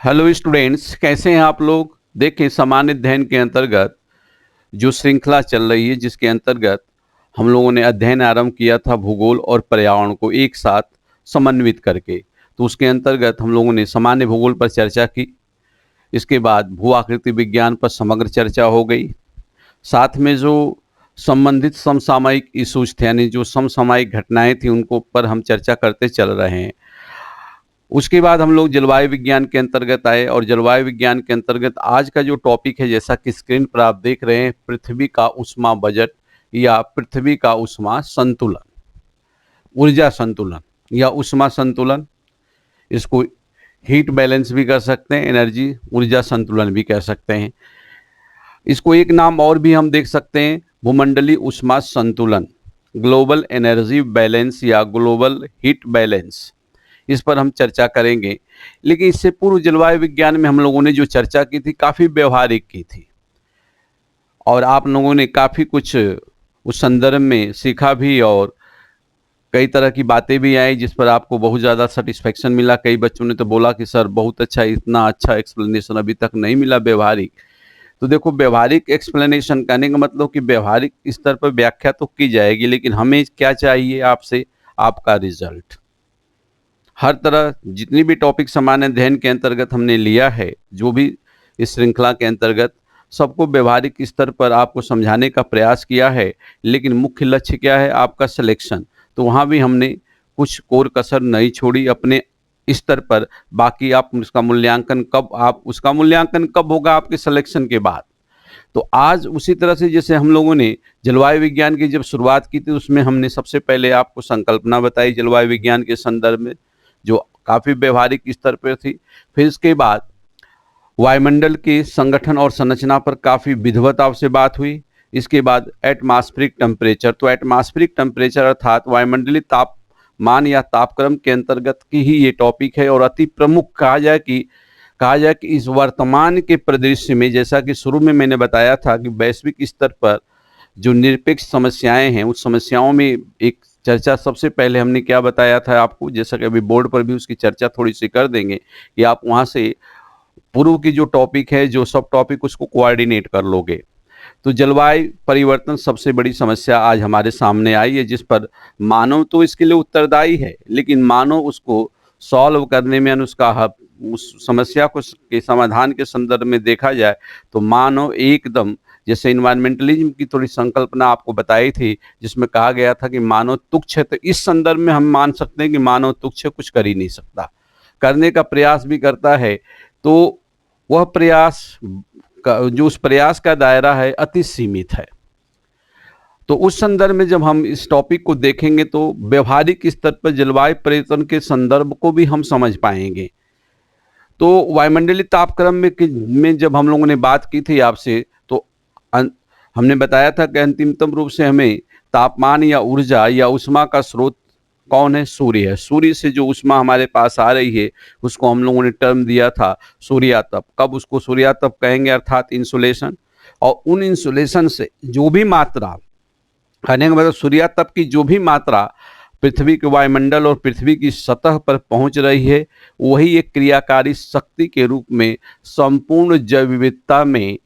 Hello students, कैसे हैं आप लोग। देखें, सामान्य अध्ययन के अंतर्गत जो श्रृंखला चल रही है, जिसके अंतर्गत हम लोगों ने अध्ययन आरंभ किया था भूगोल और पर्यावरण को एक साथ समन्वित करके। तो उसके अंतर्गत हम लोगों ने सामान्य भूगोल पर चर्चा की। इसके बाद भू आकृति विज्ञान पर समग्र चर्चा हो गई। साथ में जो संबंधित समसामयिक इशूज थे, यानी जो समसामयिक घटनाएं थी, उनको पर हम चर्चा करते चल रहे हैं। उसके बाद हम लोग जलवायु विज्ञान के अंतर्गत आए, और जलवायु विज्ञान के अंतर्गत आज का जो टॉपिक है, जैसा कि स्क्रीन पर आप देख रहे हैं, पृथ्वी का ऊष्मा बजट या पृथ्वी का ऊष्मा संतुलन, ऊर्जा संतुलन या ऊष्मा संतुलन। इसको हीट बैलेंस भी कर सकते हैं, एनर्जी ऊर्जा संतुलन भी कह सकते हैं। इसको एक नाम और भी हम देख सकते हैं, भूमंडलीय ऊष्मा संतुलन, ग्लोबल एनर्जी बैलेंस या ग्लोबल हीट बैलेंस। इस पर हम चर्चा करेंगे। लेकिन इससे पूर्व जलवायु विज्ञान में हम लोगों ने जो चर्चा की थी, काफ़ी व्यवहारिक की थी, और आप लोगों ने काफ़ी कुछ उस संदर्भ में सीखा भी, और कई तरह की बातें भी आई जिस पर आपको बहुत ज़्यादा सेटिस्फेक्शन मिला। कई बच्चों ने तो बोला कि सर बहुत अच्छा, इतना अच्छा एक्सप्लेनेशन अभी तक नहीं मिला व्यवहारिक। तो देखो, व्यवहारिक एक्सप्लेनेशन कहने का मतलब कि व्यवहारिक स्तर पर व्याख्या तो की जाएगी, लेकिन हमें क्या चाहिए आपसे? आपका रिजल्ट। हर तरह जितनी भी टॉपिक सामान्य अध्ययन के अंतर्गत हमने लिया है, जो भी इस श्रृंखला के अंतर्गत, सबको व्यवहारिक स्तर पर आपको समझाने का प्रयास किया है। लेकिन मुख्य लक्ष्य क्या है? आपका सिलेक्शन। तो वहाँ भी हमने कुछ कोर कसर नहीं छोड़ी अपने स्तर पर। बाकी आप उसका मूल्यांकन कब होगा? आपके सिलेक्शन के बाद। तो आज उसी तरह से जैसे हम लोगों ने जलवायु विज्ञान की जब शुरुआत की थी, उसमें हमने सबसे पहले आपको संकल्पना बताई जलवायु विज्ञान के संदर्भ में, जो काफ़ी व्यवहारिक स्तर पर थी। फिर इसके बाद वायुमंडल के संगठन और संरचना पर काफ़ी विधिवत से बात हुई। इसके बाद एटमॉस्फेरिक टेम्परेचर, तो एटमॉस्फेरिक टेम्परेचर अर्थात वायुमंडलीय तापमान या तापक्रम के अंतर्गत की ही ये टॉपिक है, और अति प्रमुख कहा जाए कि इस वर्तमान के परिदृश्य में, जैसा कि शुरू में मैंने बताया था कि वैश्विक स्तर पर जो निरपेक्ष समस्याएं हैं, उस समस्याओं में एक चर्चा सबसे पहले हमने क्या बताया था आपको, जैसा कि अभी बोर्ड पर भी उसकी चर्चा थोड़ी सी कर देंगे कि आप वहाँ से पूर्व की जो टॉपिक है, जो सब टॉपिक, उसको कोऑर्डिनेट कर लोगे। तो जलवायु परिवर्तन सबसे बड़ी समस्या आज हमारे सामने आई है, जिस पर मानव तो इसके लिए उत्तरदायी है, लेकिन मानव उसको सॉल्व करने में, उस समस्या को के समाधान के संदर्भ में देखा जाए तो मानव एकदम, जैसे इन्वायरमेंटलिज्म की थोड़ी संकल्पना आपको बताई थी, जिसमें कहा गया था कि मानव तुच्छ है। तो इस संदर्भ में हम मान सकते हैं कि मानव तुच्छ है, कुछ कर ही नहीं सकता। करने का प्रयास भी करता है तो वह प्रयास जो उस प्रयास का दायरा है अति सीमित है। तो उस संदर्भ में जब हम इस टॉपिक को देखेंगे तो व्यवहारिक स्तर पर जलवायु परिवर्तन के संदर्भ को भी हम समझ पाएंगे। तो वायुमंडलीय तापक्रम में जब हम लोगों ने बात की थी आपसे, तो हमने बताया था कि अंतिमतम रूप से हमें तापमान या ऊर्जा या ऊष्मा का स्रोत कौन है? सूर्य है। सूर्य से जो ऊष्मा हमारे पास आ रही है, उसको हम लोगों ने टर्म दिया था सूर्यातप। कब उसको सूर्यातप कहेंगे? अर्थात इंसुलेशन। और उन इंसुलेशन से जो भी मात्रा, कहने का मतलब सूर्यातप की जो भी मात्रा पृथ्वी के वायुमंडल और पृथ्वी की सतह पर पहुंच रही है, वही एक क्रियाकारी शक्ति के रूप में संपूर्ण जैव विविधता में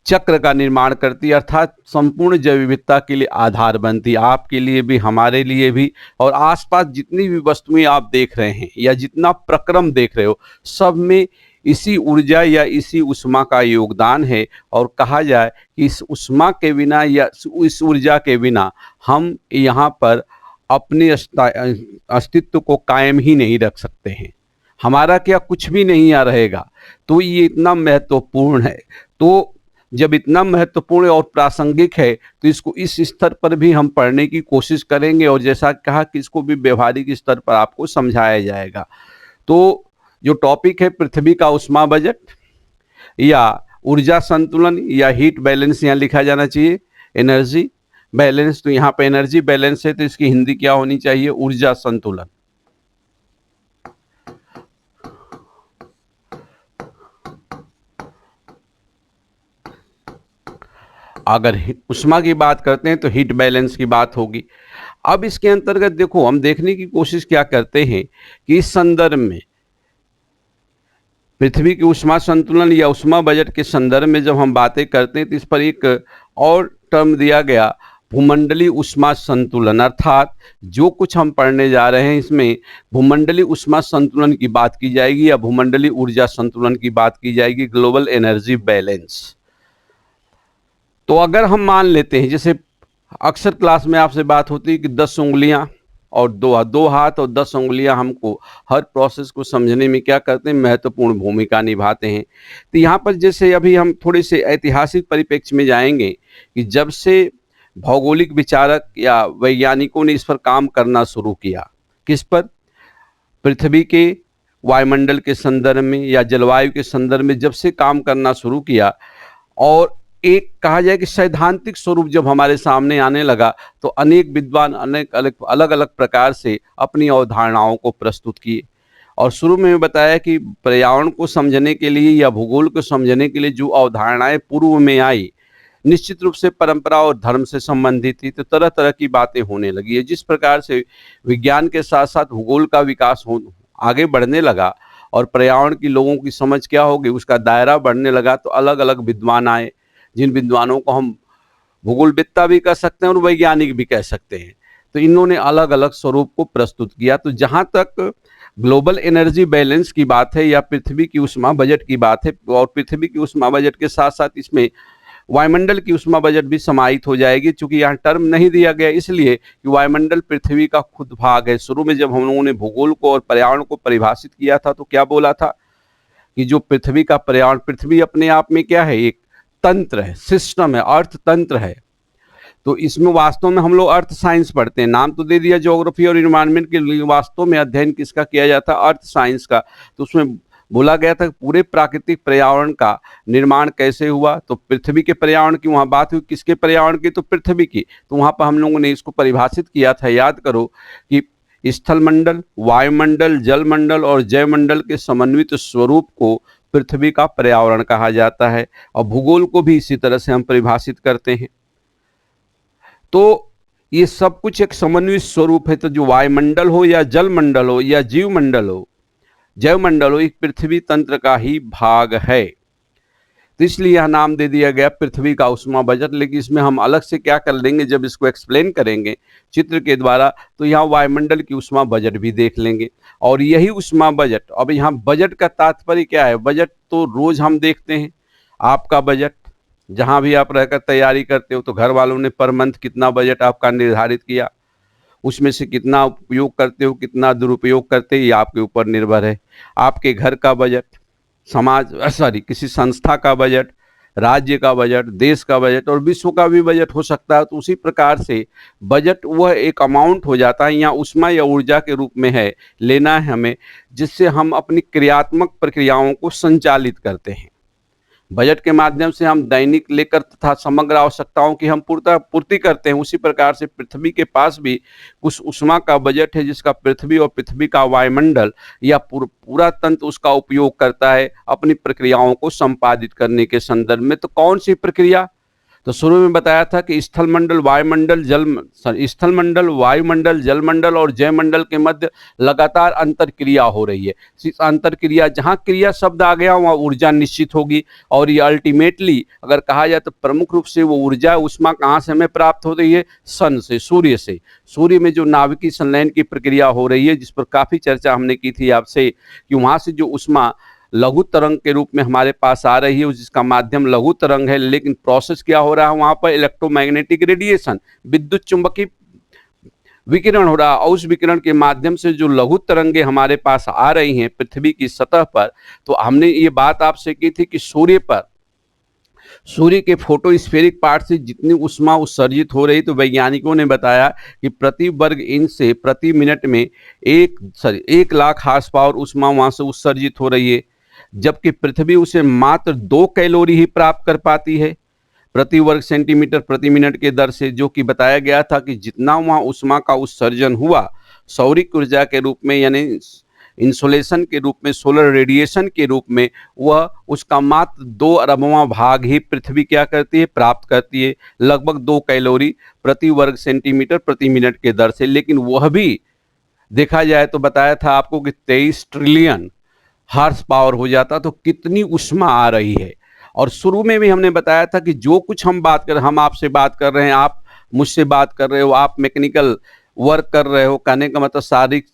चक्र का निर्माण करती है, अर्थात संपूर्ण जैव विविधता के लिए आधार बनती है, आपके लिए भी, हमारे लिए भी। और आसपास जितनी भी वस्तुएं आप देख रहे हैं या जितना प्रक्रम देख रहे हो, सब में इसी ऊर्जा या इसी ऊष्मा का योगदान है। और कहा जाए कि इस ऊष्मा के बिना या इस ऊर्जा के बिना हम यहाँ पर अपने अस्तित्व को कायम ही नहीं रख सकते हैं। हमारा क्या, कुछ भी नहीं आ रहेगा। तो ये इतना महत्वपूर्ण है। तो जब इतना महत्वपूर्ण और प्रासंगिक है, तो इसको इस स्तर पर भी हम पढ़ने की कोशिश करेंगे, और जैसा कहा कि इसको भी व्यवहारिक स्तर पर आपको समझाया जाएगा। तो जो टॉपिक है पृथ्वी का ऊष्मा बजट या ऊर्जा संतुलन या हीट बैलेंस, यहाँ लिखा जाना चाहिए एनर्जी बैलेंस। तो यहाँ पे एनर्जी बैलेंस है, तो इसकी हिंदी क्या होनी चाहिए? ऊर्जा संतुलन। अगर ऊष्मा की बात करते हैं तो हीट बैलेंस की बात होगी। अब इसके अंतर्गत देखो, हम देखने की कोशिश क्या करते हैं कि इस संदर्भ में पृथ्वी की ऊष्मा संतुलन या ऊष्मा बजट के संदर्भ में जब हम बातें करते हैं तो इस पर एक और टर्म दिया गया, भूमंडलीय ऊष्मा संतुलन। अर्थात जो कुछ हम पढ़ने जा रहे हैं इसमें भूमंडलीय ऊष्मा संतुलन की बात की जाएगी या भूमंडलीय ऊर्जा संतुलन की बात की जाएगी, ग्लोबल एनर्जी बैलेंस। तो अगर हम मान लेते हैं, जैसे अक्सर क्लास में आपसे बात होती है कि 10 उंगलियां और दो हाथ और 10 उंगलियां हमको हर प्रोसेस को समझने में क्या करते हैं, महत्वपूर्ण भूमिका निभाते हैं। तो यहाँ पर जैसे अभी हम थोड़े से ऐतिहासिक परिप्रेक्ष्य में जाएंगे कि जब से भौगोलिक विचारक या वैज्ञानिकों ने इस पर काम करना शुरू किया, किस पर, पृथ्वी के वायुमंडल के संदर्भ में या जलवायु के संदर्भ में जब से काम करना शुरू किया और एक कहा जाए कि सैद्धांतिक स्वरूप जब हमारे सामने आने लगा, तो अनेक विद्वान अनेक अलग अलग प्रकार से अपनी अवधारणाओं को प्रस्तुत किए। और शुरू में बताया कि पर्यावरण को समझने के लिए या भूगोल को समझने के लिए जो अवधारणाएं पूर्व में आई, निश्चित रूप से परंपरा और धर्म से संबंधित थी, तो तरह तरह की बातें होने लगी है। जिस प्रकार से विज्ञान के साथ साथ भूगोल का विकास आगे बढ़ने लगा और पर्यावरण की लोगों की समझ क्या होगी, उसका दायरा बढ़ने लगा, तो अलग अलग विद्वान आए, जिन विद्वानों को हम भूगोलवेत्ता भी कह सकते हैं और वैज्ञानिक भी कह सकते हैं। तो इन्होंने अलग अलग स्वरूप को प्रस्तुत किया। तो जहाँ तक ग्लोबल एनर्जी बैलेंस की बात है या पृथ्वी की ऊष्मा बजट की बात है, और पृथ्वी की ऊष्मा बजट के साथ साथ इसमें वायुमंडल की ऊष्मा बजट भी समाहित हो जाएगी, चूंकि यहाँ टर्म नहीं दिया गया इसलिए कि वायुमंडल पृथ्वी का खुद भाग है। शुरू में जब हम लोगों ने भूगोल को और पर्यावरण को परिभाषित किया था तो क्या बोला था कि जो पृथ्वी का पर्यावरण, पृथ्वी अपने आप में क्या है, एक तंत्र है, सिस्टम है, अर्थतंत्र है। तो इसमें वास्तव में हम लोग अर्थ साइंस पढ़ते हैं, नाम तो दे दिया ज्योग्राफी और इन्वायरमेंट के लिए, वास्तव में अध्ययन किसका किया जाता है, अर्थ साइंस का। तो उसमें बोला गया था पूरे प्राकृतिक पर्यावरण का निर्माण कैसे हुआ, तो पृथ्वी के पर्यावरण की वहाँ बात हुई, किसके पर्यावरण की, तो पृथ्वी की। तो वहाँ पर हम लोगों ने इसको परिभाषित किया था, याद करो कि स्थलमंडल, वायुमंडल, जलमंडल और जयमंडल के समन्वित स्वरूप को पृथ्वी का पर्यावरण कहा जाता है। और भूगोल को भी इसी तरह से हम परिभाषित करते हैं। तो ये सब कुछ एक समन्वित स्वरूप है। तो जो वायुमंडल हो या जलमंडल हो या जीवमंडल हो, जैवमंडल हो, एक पृथ्वी तंत्र का ही भाग है। तो इसलिए यह नाम दे दिया गया पृथ्वी का ऊष्मा बजट। लेकिन इसमें हम अलग से क्या कर लेंगे, जब इसको एक्सप्लेन करेंगे चित्र के द्वारा, तो यहाँ वायुमंडल की ऊष्मा बजट भी देख लेंगे। और यही ऊष्मा बजट, अब यहाँ बजट का तात्पर्य क्या है, बजट तो रोज हम देखते हैं। आपका बजट, जहाँ भी आप रहकर तैयारी करते हो, तो घर वालों ने पर मंथ कितना बजट आपका निर्धारित किया, उसमें से कितना उपयोग करते हो, कितना दुरुपयोग करते हो, ये आपके ऊपर निर्भर है। आपके घर का बजट, किसी संस्था का बजट, राज्य का बजट, देश का बजट और विश्व का भी बजट हो सकता है। तो उसी प्रकार से बजट वह एक अमाउंट हो जाता है, या ऊष्मा या ऊर्जा के रूप में है, लेना है हमें, जिससे हम अपनी क्रियात्मक प्रक्रियाओं को संचालित करते हैं। बजट के माध्यम से हम दैनिक लेकर तथा समग्र आवश्यकताओं की हम पूर्ति करते हैं। उसी प्रकार से पृथ्वी के पास भी कुछ ऊष्मा का बजट है, जिसका पृथ्वी और पृथ्वी का वायुमंडल या पूरा तंत्र उसका उपयोग करता है अपनी प्रक्रियाओं को संपादित करने के संदर्भ में। तो कौन सी प्रक्रिया, तो शुरू में बताया था कि स्थलमंडल, वायुमंडल, जलमंडल और जयमंडल के मध्य लगातार अंतरक्रिया हो रही है। इस अंतरक्रिया, जहाँ क्रिया शब्द आ गया वहाँ ऊर्जा निश्चित होगी। और ये अल्टीमेटली अगर कहा जाए तो प्रमुख रूप से वो ऊर्जा, ऊष्मा कहाँ से हमें प्राप्त हो रही है, सन से, सूर्य से। सूर्य में जो नाभिकीय संलयन की प्रक्रिया हो रही है, जिस पर काफ़ी चर्चा हमने की थी आपसे, कि वहाँ से जो ऊष्मा लघु तरंग के रूप में हमारे पास आ रही है, जिसका माध्यम लघु तरंग है, लेकिन प्रोसेस क्या हो रहा है वहाँ पर, इलेक्ट्रोमैग्नेटिक रेडिएशन, विद्युत चुंबकीय विकिरण हो रहा है। और उस विकिरण के माध्यम से जो लघु तरंगे हमारे पास आ रही हैं पृथ्वी की सतह पर, तो हमने ये बात आपसे की थी कि सूर्य के फोटोस्फेरिक पार्ट से जितनी ऊष्मा उत्सर्जित हो रही, तो वैज्ञानिकों ने बताया कि प्रति वर्ग इंच से प्रति मिनट में 1,00,000 हार्स पावर ऊष्मा वहाँ से उत्सर्जित हो रही है, जबकि पृथ्वी उसे मात्र 2 कैलोरी ही प्राप्त कर पाती है प्रति वर्ग सेंटीमीटर प्रति मिनट के दर से। जो कि बताया गया था कि जितना वहाँ ऊष्मा का उत्सर्जन हुआ सौरिक ऊर्जा के रूप में, यानी इंसोलेशन के रूप में, सोलर रेडिएशन के रूप में, वह उसका मात्र 2 अरबवां भाग ही पृथ्वी क्या करती है, प्राप्त करती है, लगभग 2 कैलोरी प्रति वर्ग सेंटीमीटर प्रति मिनट के दर से। लेकिन वह भी देखा जाए तो बताया था आपको कि 23 ट्रिलियन हार्स पावर हो जाता तो कितनी ऊष्मा आ रही है। और शुरू में भी हमने बताया था कि जो कुछ हम आपसे बात कर रहे हैं, आप मुझसे बात कर रहे हो, आप मैकेनिकल वर्क कर रहे हो, कहने का मतलब शारीरिक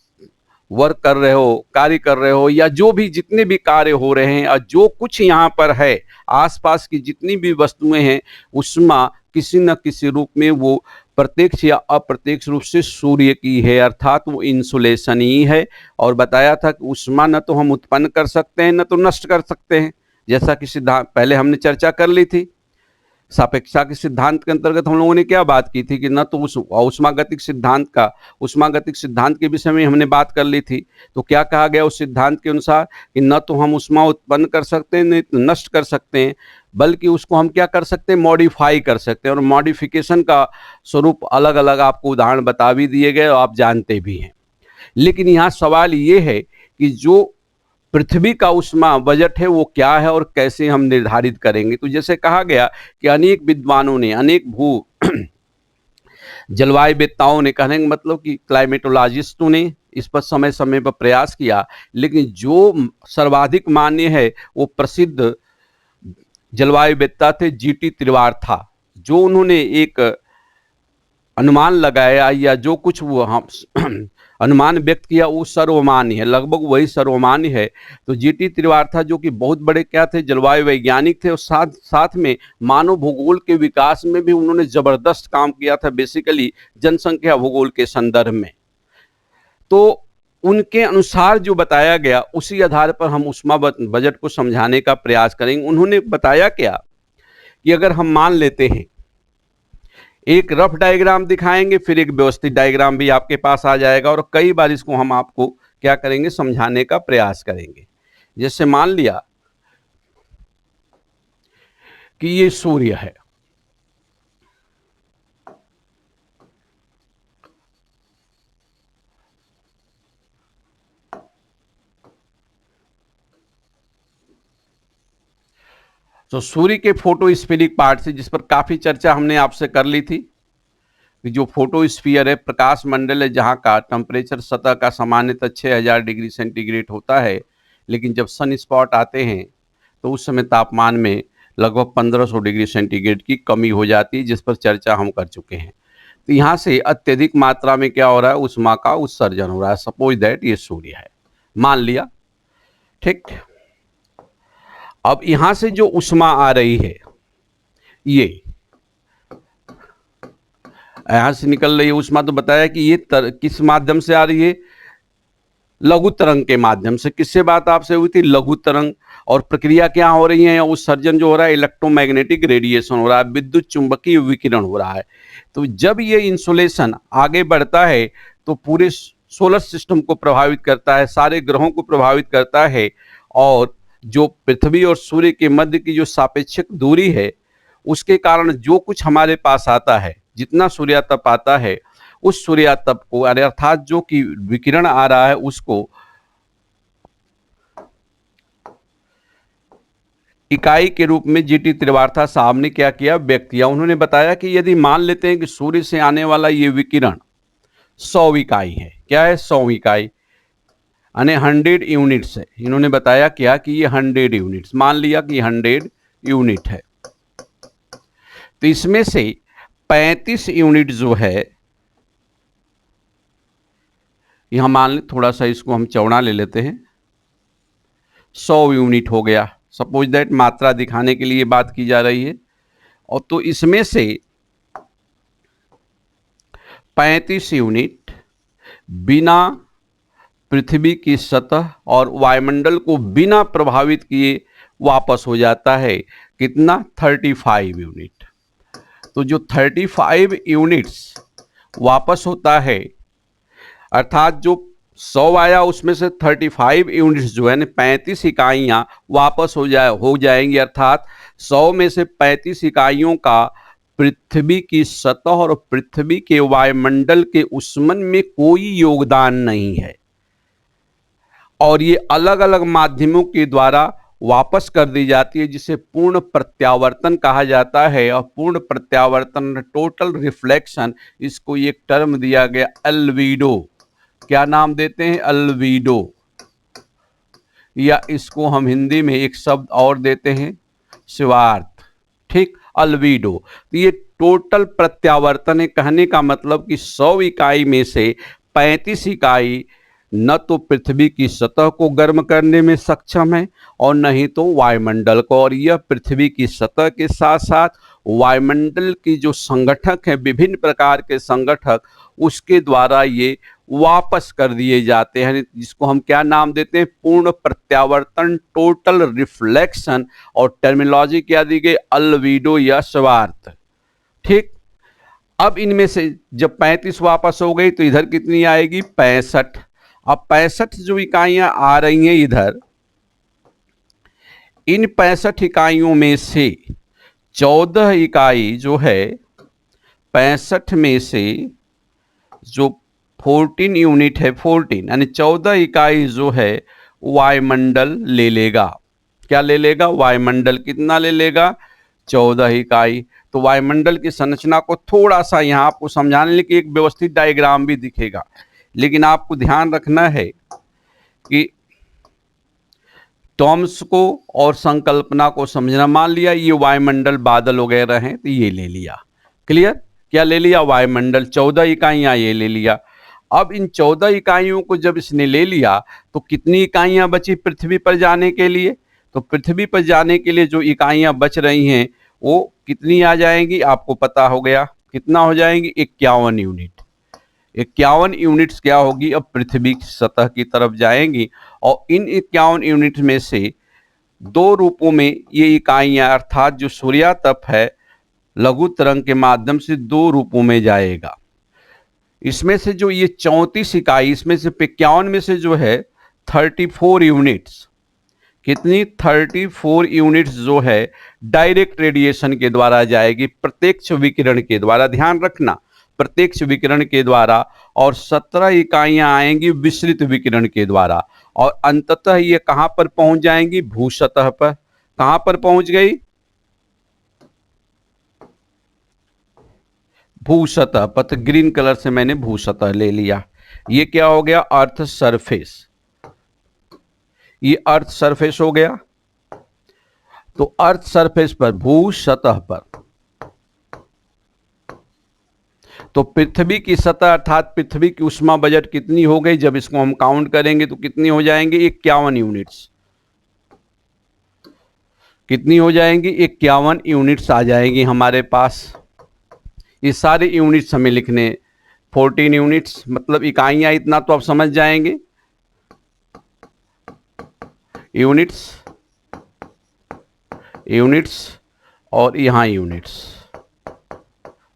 वर्क कर रहे हो, कार्य कर रहे हो, या जो भी जितने भी कार्य हो रहे हैं और जो कुछ यहाँ पर है, आसपास की जितनी भी वस्तुएं हैं, ऊष्मा किसी न किसी रूप में वो प्रत्यक्ष या अप्रत्यक्ष रूप से सूर्य की है, अर्थात वो इंसुलेशन ही है। और बताया था कि ऊष्मा न तो हम उत्पन्न कर सकते हैं, न तो नष्ट कर सकते हैं, जैसा कि सिद्धांत पहले हमने चर्चा कर ली थी। सापेक्षता के सिद्धांत के अंतर्गत हम लोगों ने क्या बात की थी कि न तो उस उष्मागतिक सिद्धांत के विषय में हमने बात कर ली थी। तो क्या कहा गया उस सिद्धांत के अनुसार कि न तो हम उष्मा उत्पन्न कर सकते हैं, न तो नष्ट कर सकते हैं, बल्कि उसको हम क्या कर सकते हैं, मॉडिफाई कर सकते हैं। और मॉडिफिकेशन का स्वरूप अलग अलग आपको उदाहरण बता भी दिए गए और आप जानते भी हैं। लेकिन यहाँ सवाल ये है कि जो पृथ्वी का ऊष्मा बजट है वो क्या है और कैसे हम निर्धारित करेंगे। तो जैसे कहा गया कि अनेक विद्वानों ने, अनेक जलवायु वेत्ताओं ने, कहने का मतलब कि क्लाइमेटोलॉजिस्टों ने इस पर समय समय पर प्रयास किया, लेकिन जो सर्वाधिक मान्य है वो प्रसिद्ध जलवायु वेत्ता थे जीटी त्रिवार्था। जो उन्होंने एक अनुमान लगाया या जो कुछ वो हम अनुमान व्यक्त किया वो सर्वमान्य है, लगभग वही सर्वमान्य है। तो जीटी त्रिवार्था जो कि बहुत बड़े क्या थे, जलवायु वैज्ञानिक थे, और साथ साथ में मानव भूगोल के विकास में भी उन्होंने जबरदस्त काम किया था, बेसिकली जनसंख्या भूगोल के संदर्भ में। तो उनके अनुसार जो बताया गया उसी आधार पर हम ऊष्मा बजट को समझाने का प्रयास करेंगे। उन्होंने बताया क्या कि अगर हम मान लेते हैं, एक रफ डायग्राम दिखाएंगे, फिर एक व्यवस्थित डायग्राम भी आपके पास आ जाएगा, और कई बार इसको हम आपको क्या करेंगे, समझाने का प्रयास करेंगे। जैसे मान लिया कि ये सूर्य है, तो सूर्य के फोटोस्फीरिक पार्ट से, जिस पर काफी चर्चा हमने आपसे कर ली थी कि जो फोटोस्फीयर है, प्रकाश मंडल है, जहाँ का टेम्परेचर सतह का सामान्यतः 6000 डिग्री सेंटीग्रेड होता है, लेकिन जब सन स्पॉट आते हैं तो उस समय तापमान में लगभग 1500 डिग्री सेंटीग्रेड की कमी हो जाती है, जिस पर चर्चा हम कर चुके हैं। तो यहाँ से अत्यधिक मात्रा में क्या हो रहा है, ऊष्मा का उत्सर्जन हो रहा है। सपोज दैट ये सूर्य है, मान लिया, ठीक। अब यहाँ से जो ऊष्मा आ रही है, ये यहां से निकल रही है ऊष्मा, तो बताया कि ये किस माध्यम से आ रही है, लघु तरंग के माध्यम से। किससे बात आपसे हुई थी, लघु तरंग। और प्रक्रिया क्या हो रही है, उत्सर्जन जो हो रहा है, इलेक्ट्रोमैग्नेटिक रेडिएशन हो रहा है, विद्युत चुंबकीय विकिरण हो रहा है। तो जब ये इंसुलेशन आगे बढ़ता है तो पूरे सोलर सिस्टम को प्रभावित करता है, सारे ग्रहों को प्रभावित करता है, और जो पृथ्वी और सूर्य के मध्य की जो सापेक्षिक दूरी है, उसके कारण जो कुछ हमारे पास आता है, जितना सूर्यातप आता है, उस सूर्यातप को, अर्थात जो कि विकिरण आ रहा है, उसको इकाई के रूप में जीटी त्रिवार्था साहब ने क्या किया, व्यक्त किया। उन्होंने बताया कि यदि मान लेते हैं कि सूर्य से आने वाला ये विकिरण 100 इकाई है, क्या है, 100 इकाई, यानी 100 यूनिट्स है। इन्होंने बताया क्या कि ये 100 यूनिट्स, मान लिया कि 100 यूनिट है। तो इसमें से 35 यूनिट जो है, यहां मान लें, थोड़ा सा इसको हम चौड़ा ले लेते हैं, 100 यूनिट हो गया। सपोज दैट मात्रा दिखाने के लिए बात की जा रही है। और तो इसमें से 35 यूनिट बिना पृथ्वी की सतह और वायुमंडल को बिना प्रभावित किए वापस हो जाता है। कितना, 35 यूनिट। तो जो 35 यूनिट्स वापस होता है, अर्थात जो 100 आया उसमें से 35 यूनिट्स जो है, 35 इकाइयां वापस हो जाएंगी, अर्थात 100 में से 35 इकाइयों का पृथ्वी की सतह और पृथ्वी के वायुमंडल के ऊष्मन में कोई योगदान नहीं है, और ये अलग अलग माध्यमों के द्वारा वापस कर दी जाती है, जिसे पूर्ण प्रत्यावर्तन कहा जाता है। और पूर्ण प्रत्यावर्तन, टोटल रिफ्लेक्शन, इसको एक टर्म दिया गया, अल्बीडो। क्या नाम देते हैं, अल्बीडो। या इसको हम हिंदी में एक शब्द और देते हैं स्वार्थ, ठीक, अल्बिडो। तो ये टोटल प्रत्यावर्तन है। कहने का मतलब कि 100 इकाई में से 35 इकाई न तो पृथ्वी की सतह को गर्म करने में सक्षम है और नहीं तो वायुमंडल को, और यह पृथ्वी की सतह के साथ साथ वायुमंडल की जो संगठक है, विभिन्न प्रकार के संगठक, उसके द्वारा ये वापस कर दिए जाते हैं, जिसको हम क्या नाम देते हैं, पूर्ण प्रत्यावर्तन, टोटल रिफ्लेक्शन, और टर्मिनोलॉजी क्या दी गई, अल्बिडो या स्वार्थ, ठीक। अब इनमें से जब 35 वापस हो गई तो इधर कितनी आएगी, 65। अब 65 जो इकाइयां आ रही हैं इधर, इन 65 इकाइयों में से 14 इकाई जो है, 65 में से जो 14 यूनिट है, 14 यानी 14 इकाई जो है वायुमंडल ले लेगा। क्या ले लेगा, वायुमंडल। कितना ले लेगा, 14 इकाई। तो वायुमंडल की संरचना को थोड़ा सा यहाँ आपको समझाने के एक व्यवस्थित डायग्राम भी दिखेगा, लेकिन आपको ध्यान रखना है कि टर्म्स को और संकल्पना को समझना। मान लिया ये वायुमंडल बादल वगैरह हैं, तो ये ले लिया, क्लियर। क्या ले लिया, वायुमंडल, 14 इकाइयां ये ले लिया। अब इन 14 इकाइयों को जब इसने ले लिया तो कितनी इकाइयां बची पृथ्वी पर जाने के लिए, तो पृथ्वी पर जाने के लिए जो इकाइयां बच रही हैं वो कितनी आ जाएंगी, आपको पता हो गया कितना हो जाएंगी, 51 यूनिट। 51 यूनिट्स क्या होगी, अब पृथ्वी की सतह की तरफ जाएंगी, और इन 51 यूनिट में से दो रूपों में ये इकाइयां, अर्थात जो सूर्यातप है लघु तरंग के माध्यम से दो रूपों में जाएगा। इसमें से जो ये 34 इकाई, इसमें से 51 में से जो है 34 यूनिट्स, कितनी, 34 यूनिट्स जो है डायरेक्ट रेडिएशन के द्वारा जाएगी, प्रत्यक्ष विकिरण के द्वारा, ध्यान रखना, प्रत्यक्ष विकिरण के द्वारा, और 17 इकाइयां आएंगी विसरित विकिरण के द्वारा, और अंततः ये कहां पर पहुंच जाएंगी, भूसतह पर। कहां पर पहुंच गई, भूसतह पर। तो ग्रीन कलर से मैंने भूसतह ले लिया। ये क्या हो गया, अर्थ सरफेस, ये अर्थ सरफेस हो गया। तो अर्थ सरफेस पर, भू सतह पर, तो पृथ्वी की सतह अर्थात पृथ्वी की उष्मा बजट कितनी हो गई, जब इसको हम काउंट करेंगे तो कितनी हो जाएंगी, 51 यूनिट्स। कितनी हो जाएंगी, 51 यूनिट्स आ जाएंगी हमारे पास। ये सारे यूनिट्स हमें लिखने, 14 यूनिट्स मतलब इकाइयां, इतना तो आप समझ जाएंगे, यूनिट्स, यूनिट्स, और यहां यूनिट्स,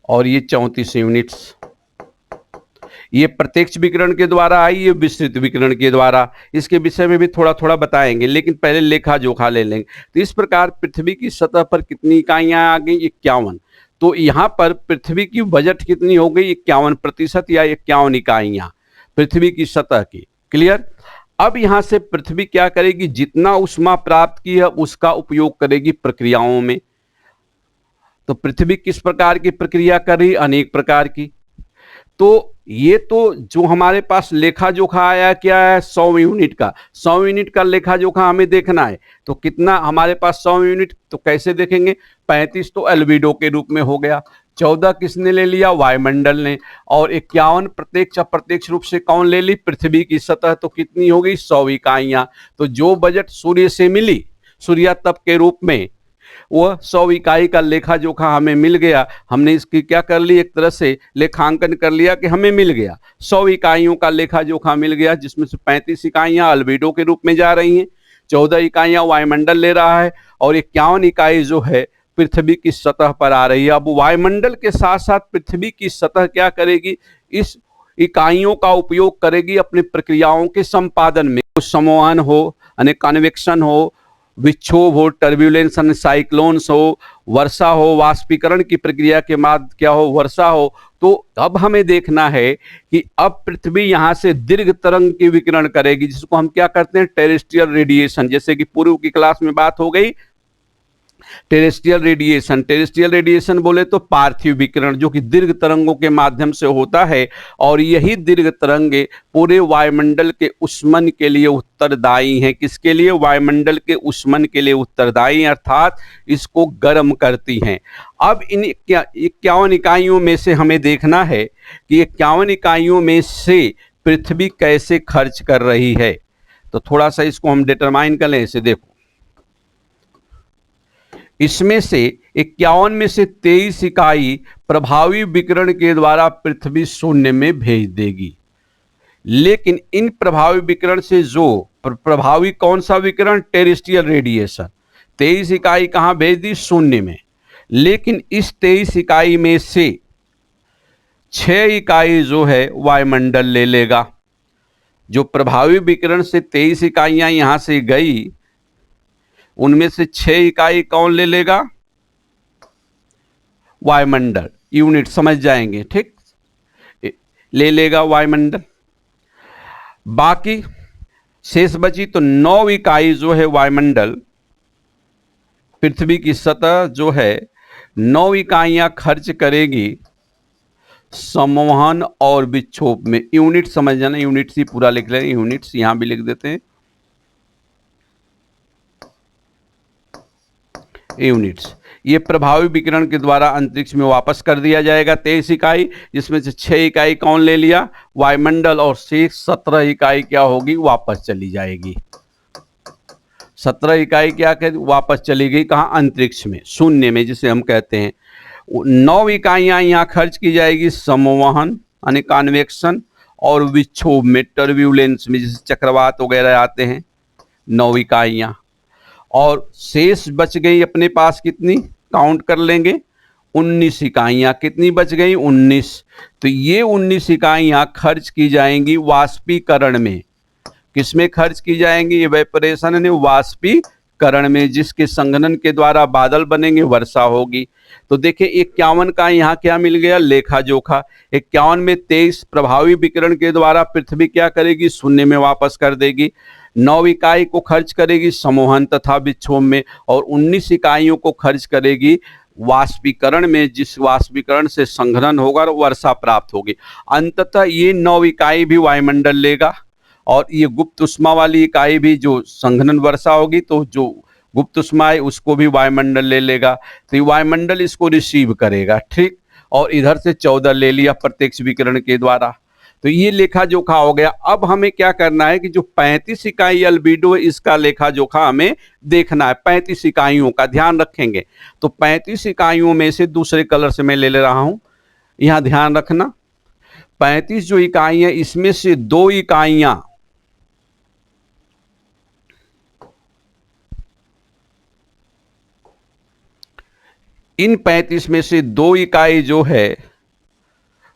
और ये 34 यूनिट्स। ये प्रत्यक्ष विकिरण के द्वारा आई, ये विसरित विकिरण के द्वारा। इसके विषय में भी थोड़ा थोड़ा बताएंगे, लेकिन पहले लेखा जोखा ले लेंगे। तो इस प्रकार पृथ्वी की सतह पर कितनी इकाइयां आ गई, 51। तो यहां पर पृथ्वी की बजट कितनी हो गई, 51% या 51 इकाइयां पृथ्वी की सतह की, क्लियर। अब यहां से पृथ्वी क्या करेगी, जितना उष्मा प्राप्त की है उसका उपयोग करेगी प्रक्रियाओं में। तो पृथ्वी किस प्रकार की प्रक्रिया कर रही, अनेक प्रकार की। तो ये तो जो हमारे पास लेखा जोखा आया क्या है, 100 यूनिट का। 100 यूनिट का लेखा जोखा हमें देखना है, तो कितना हमारे पास 100 यूनिट, तो कैसे देखेंगे, 35 तो एल्बिडो के रूप में हो गया, 14 किसने ले लिया, वायुमंडल ने, और 51 प्रत्यक्ष अप्रत्यक्ष रूप से कौन ले ली, पृथ्वी की सतह। तो कितनी हो गई, 100 इकाइयां। तो जो बजट सूर्य से मिली सूर्यातप के रूप में, वह 100 इकाई का लेखा जोखा हमें मिल गया। हमने इसकी क्या कर ली, एक तरह से लेखांकन कर लिया कि हमें मिल गया 100 इकाइयों का लेखा जोखा मिल गया, जिसमें से 35 इकाइयां अल्बिडो के रूप में जा रही हैं, 14 इकाइयां वायुमंडल ले रहा है, और 51 इकाई जो है पृथ्वी की सतह पर आ रही है। अब वायुमंडल के साथ साथ पृथ्वी की सतह क्या करेगी, इस इकाइयों का उपयोग करेगी अपनी प्रक्रियाओं के संपादन में। संवहन हो, यानी कन्वेक्शन हो, विक्षोभ हो, टर्ब्यूलेंस यानी साइक्लोन्स हो, वर्षा हो, वाष्पीकरण की प्रक्रिया के बाद क्या हो, वर्षा हो। तो अब हमें देखना है कि अब पृथ्वी यहां से दीर्घ तरंग की विकिरण करेगी, जिसको हम क्या करते हैं, टेरेस्ट्रियल रेडिएशन। जैसे कि पूर्व की क्लास में बात हो गई टेरेस्ट्रियल रेडिएशन, टेरेस्ट्रियल रेडिएशन बोले तो पार्थिव विकिरण जो कि दीर्घ तरंगों के माध्यम से होता है, और यही दीर्घ तरंगे पूरे वायुमंडल के ऊष्मन के लिए उत्तरदायी हैं। किसके लिए? वायुमंडल के ऊष्मन के लिए उत्तरदायी, अर्थात इसको गर्म करती हैं। अब इन 51 इकाइयों में से हमें देखना है कि 51 इकाइयों में से पृथ्वी कैसे खर्च कर रही है। तो थोड़ा सा इसको हम डिटरमाइन कर लें। इसे देखो, इसमें से 51 में से 23 इकाई प्रभावी विकिरण के द्वारा पृथ्वी शून्य में भेज देगी। लेकिन इन प्रभावी विकिरण से जो प्रभावी कौन सा विकिरण? Terrestrial radiation. 23 इकाई कहां भेज दी? शून्य में। लेकिन इस 23 इकाई में से 6 इकाई जो है वायुमंडल ले लेगा। जो प्रभावी विकिरण से 23 इकाइयां यहां से गई, उनमें से 6 इकाई कौन ले लेगा? वायुमंडल। यूनिट समझ जाएंगे, ठीक, ले लेगा वायुमंडल। बाकी शेष बची तो 9 इकाई जो है वायुमंडल, पृथ्वी की सतह जो है 9 इकाइयां खर्च करेगी संवहन और विक्षोभ में। यूनिट समझ जाना, यूनिट्स ही पूरा लिख लें, यूनिट्स यहां भी लिख देते हैं, यूनिट्स। ये प्रभावी विकिरण के द्वारा अंतरिक्ष में वापस कर दिया जाएगा 23 इकाई, जिसमें से 6 इकाई कौन ले लिया? वायुमंडल, और शेष 17 इकाई क्या होगी? वापस चली जाएगी। 17 इकाई क्या कर वापस चली गई? कहाँ? अंतरिक्ष में, शून्य में, जिसे हम कहते हैं। 9 इकाइयां यहाँ खर्च की जाएगी संवहन यानी कन्वेक्शन और विक्षोभ में, टर्ब्यूलेंस में, जैसे चक्रवात वगैरह आते हैं, 9 इकाइयां। और शेष बच गई अपने पास कितनी? काउंट कर लेंगे, 19 इकाइयां। कितनी बच गई? 19। तो ये 19 इकाइयां खर्च की जाएंगी वाष्पीकरण में। किसमें खर्च की जाएंगी? इवेपोरेशन यानी वाष्पीकरण में, जिसके संघनन के द्वारा बादल बनेंगे, वर्षा होगी। तो देखिए 51 का यहाँ क्या मिल गया? लेखा जोखा। 51 में 23 प्रभावी विकिरण के द्वारा पृथ्वी क्या करेगी? शून्य में वापस कर देगी। 9 इकाई को खर्च करेगी संवहन तथा विक्षोभ में, और 19 इकाइयों को खर्च करेगी वाष्पीकरण में, जिस वाष्पीकरण से संघनन होगा और वर्षा प्राप्त होगी। अंततः ये 9 इकाई भी वायुमंडल लेगा, और ये गुप्त उष्मा वाली इकाई भी, जो संघनन वर्षा होगी तो जो गुप्त उष्मा है उसको भी वायुमंडल ले लेगा। तो ये वायुमंडल इसको रिसीव करेगा, ठीक। और इधर से 14 ले लिया प्रत्यक्ष विकिरण के द्वारा। तो ये लेखा जोखा हो गया। अब हमें क्या करना है कि जो 35 इकाई अल्बीडो है, इसका लेखा जोखा हमें देखना है। 35 इकाइयों का ध्यान रखेंगे। तो 35 इकाइयों में से दूसरे कलर से मैं ले रहा हूं, यहां ध्यान रखना। 35 जो इकाइयां, इसमें से 2 इकाइयां इन 35 में से 2 इकाई जो है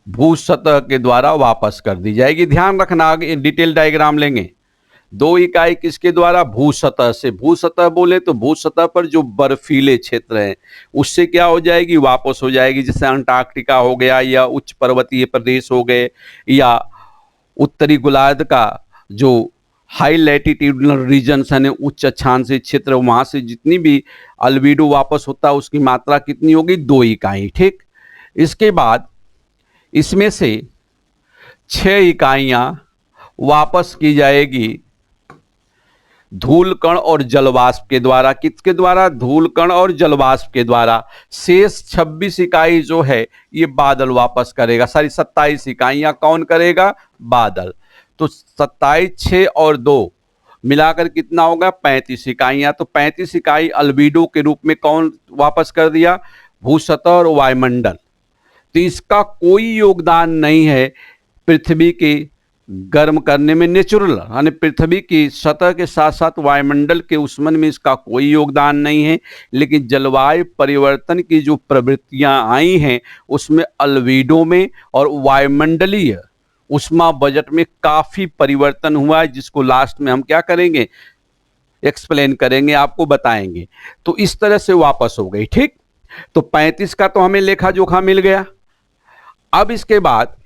भू सतह के द्वारा वापस कर दी जाएगी। ध्यान रखना, आगे डिटेल डायग्राम लेंगे। 2 इकाई किसके द्वारा? भू सतह से। भू सतह बोले तो भू सतह पर जो बर्फीले क्षेत्र हैं उससे क्या हो जाएगी? वापस हो जाएगी। जैसे अंटार्कटिका हो गया, या उच्च पर्वतीय प्रदेश हो गए, या उत्तरी गोलार्ध का जो हाई लैटिट्यूडनल रीजन्स है, उच्च अक्षांशीय क्षेत्र, वहां से जितनी भी अल्बीडो वापस होता है उसकी मात्रा कितनी होगी? 2 इकाई, ठीक। इसके बाद इसमें से 6 इकाइयां वापस की जाएगी धूल कण और जलवाष्प के द्वारा। किसके द्वारा? धूल कण और जलवाष्प के द्वारा। शेष 26 इकाई जो है ये बादल वापस करेगा। सारी 27 इकाइयां कौन करेगा? बादल। तो 27, 6 और 2 मिलाकर कितना होगा? 35 इकाइयां। तो 35 इकाई अल्बीडो के रूप में कौन वापस कर दिया? भू सतह और वायुमंडल। तो इसका कोई योगदान नहीं है पृथ्वी के गर्म करने में, नेचुरल यानी पृथ्वी की सतह के साथ साथ वायुमंडल के ऊष्मन में इसका कोई योगदान नहीं है। लेकिन जलवायु परिवर्तन की जो प्रवृत्तियां आई हैं उसमें अल्बीडो में और वायुमंडलीय उष्मा बजट में काफी परिवर्तन हुआ है, जिसको लास्ट में हम क्या करेंगे? एक्सप्लेन करेंगे, आपको बताएंगे। तो इस तरह से वापस हो गई, ठीक। तो 35 का तो हमें लेखा जोखा मिल गया। अब इसके बाद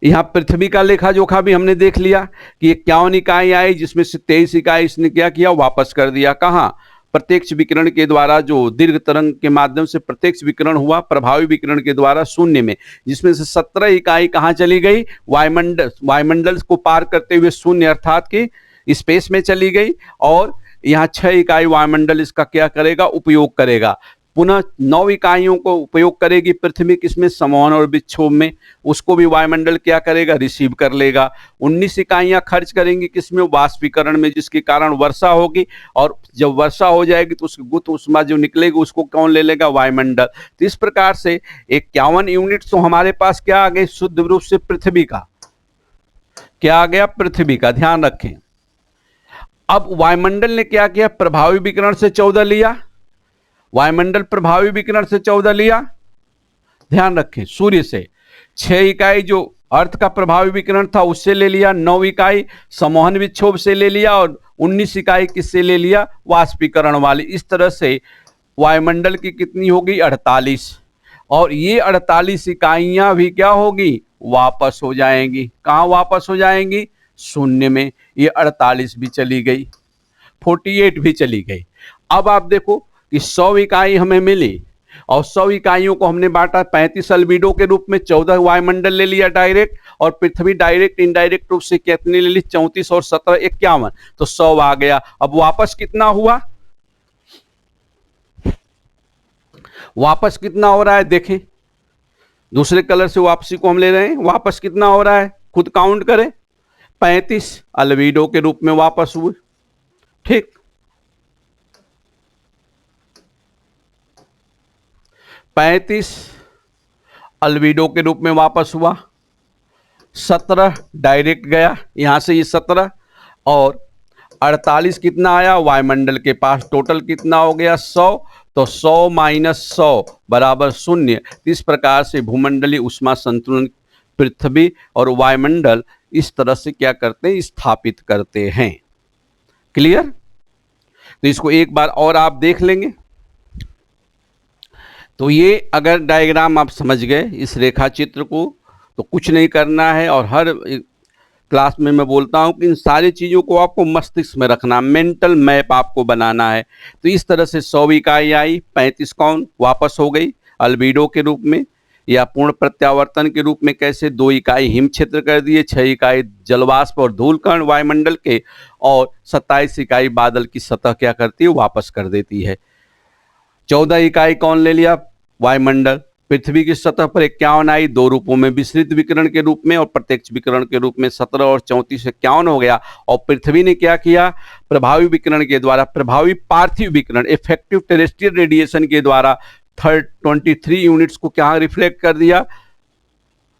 यहां पृथ्वी का लेखा जोखा भी हमने देख लिया कि 51 इकाई आई, जिसमें से 23 इकाई इसने क्या किया? वापस कर दिया। कहां? प्रत्यक्ष विकिरण के द्वारा जो दीर्घ तरंग के माध्यम से प्रत्यक्ष विकिरण हुआ प्रभावी विकिरण के द्वारा शून्य में, जिसमें से 17 इकाई कहाँ चली गई, वायुमंडल को पार करते हुए शून्य अर्थात कि स्पेस में चली गई, और यहाँ 6 इकाई वायुमंडल इसका क्या करेगा, उपयोग करेगा। पुनः 9 इकाइयों को उपयोग करेगी पृथ्वी किसमें, समोहन और विक्षोभ में, उसको भी वायुमंडल क्या करेगा, रिसीव कर लेगा। 19 इकाइयां खर्च करेंगी किसमें, वाष्पीकरण में, जिसके कारण वर्षा होगी, और जब वर्षा हो जाएगी तो उसकी गुप्त ऊष्मा जो निकलेगी उसको कौन ले लेगा, वायुमंडल। तो इस प्रकार से 51 यूनिट तो हमारे पास क्या आ गए, शुद्ध रूप से पृथ्वी का, क्या आ गया, पृथ्वी का, ध्यान रखें। अब वायुमंडल ने क्या किया, प्रभावी विकिरण से 14 लिया, वायुमंडल प्रभावी विकिरण से 14 लिया, ध्यान रखें। सूर्य से 6 इकाई जो अर्थ का प्रभावी विकिरण था उससे ले लिया, 9 इकाई समोहन विक्षोभ से ले लिया, और 19 इकाई किससे ले लिया, वाष्पीकरण वाली। इस तरह से वायुमंडल की कितनी होगी, 48, और ये 48 इकाइयां भी क्या होगी, वापस हो जाएंगी। कहाँ वापस हो जाएंगी, शून्य में। ये 48 भी चली गई, 48 भी चली गई। अब आप देखो कि 100 इकाई हमें मिली, और 100 इकाइयों को हमने बांटा 35 अल्बिडो के रूप में, 14 वायुमंडल ले लिया डायरेक्ट, और पृथ्वी डायरेक्ट इनडायरेक्ट रूप से कितनी ले ली, 34, और 17 51, तो 100 आ गया। अब वापस कितना हुआ, वापस कितना हो रहा है, देखें, दूसरे कलर से वापसी को हम ले रहे हैं, वापस कितना हो रहा है, खुद काउंट करें, 35 अल्बिडो के रूप में वापस हुए, ठीक। 35 अल्बिडो के रूप में वापस हुआ, 17 डायरेक्ट गया यहां से, ये 17, और 48 कितना आया वायुमंडल के पास, टोटल कितना हो गया 100, तो 100 माइनस 100 बराबर 0। इस प्रकार से भूमंडलीय ऊष्मा संतुलन पृथ्वी और वायुमंडल इस तरह से क्या करते हैं, स्थापित करते हैं। क्लियर? तो इसको एक बार और आप देख लेंगे। तो ये अगर डायग्राम आप समझ गए इस रेखा चित्र को, तो कुछ नहीं करना है, और हर क्लास में मैं बोलता हूं कि इन सारी चीज़ों को आपको मस्तिष्क में रखना, मेंटल मैप आपको बनाना है। तो इस तरह से 100 इकाई आई, 35 कौन वापस हो गई अल्बिडो के रूप में या पूर्ण प्रत्यावर्तन के रूप में, कैसे 2 इकाई हिम क्षेत्र कर दिए, 6 इकाई जलवाष्प और धूलकण वायुमंडल के, और 27 इकाई बादल की सतह क्या करती है, वापस कर देती है। 14 इकाई कौन ले लिया, वायुमंडल। पृथ्वी की सतह पर 51 आई, 2 रूपों में, विसरित विकिरण के रूप में और प्रत्यक्ष विकिरण के रूप में, 17 और 34 51 हो गया। और पृथ्वी ने क्या किया, प्रभावी विकिरण के द्वारा, प्रभावी पार्थिव विकिरण, इफेक्टिव टेरेस्ट्रियल रेडिएशन के द्वारा 23 यूनिट्स को क्या रिफ्लेक्ट कर दिया,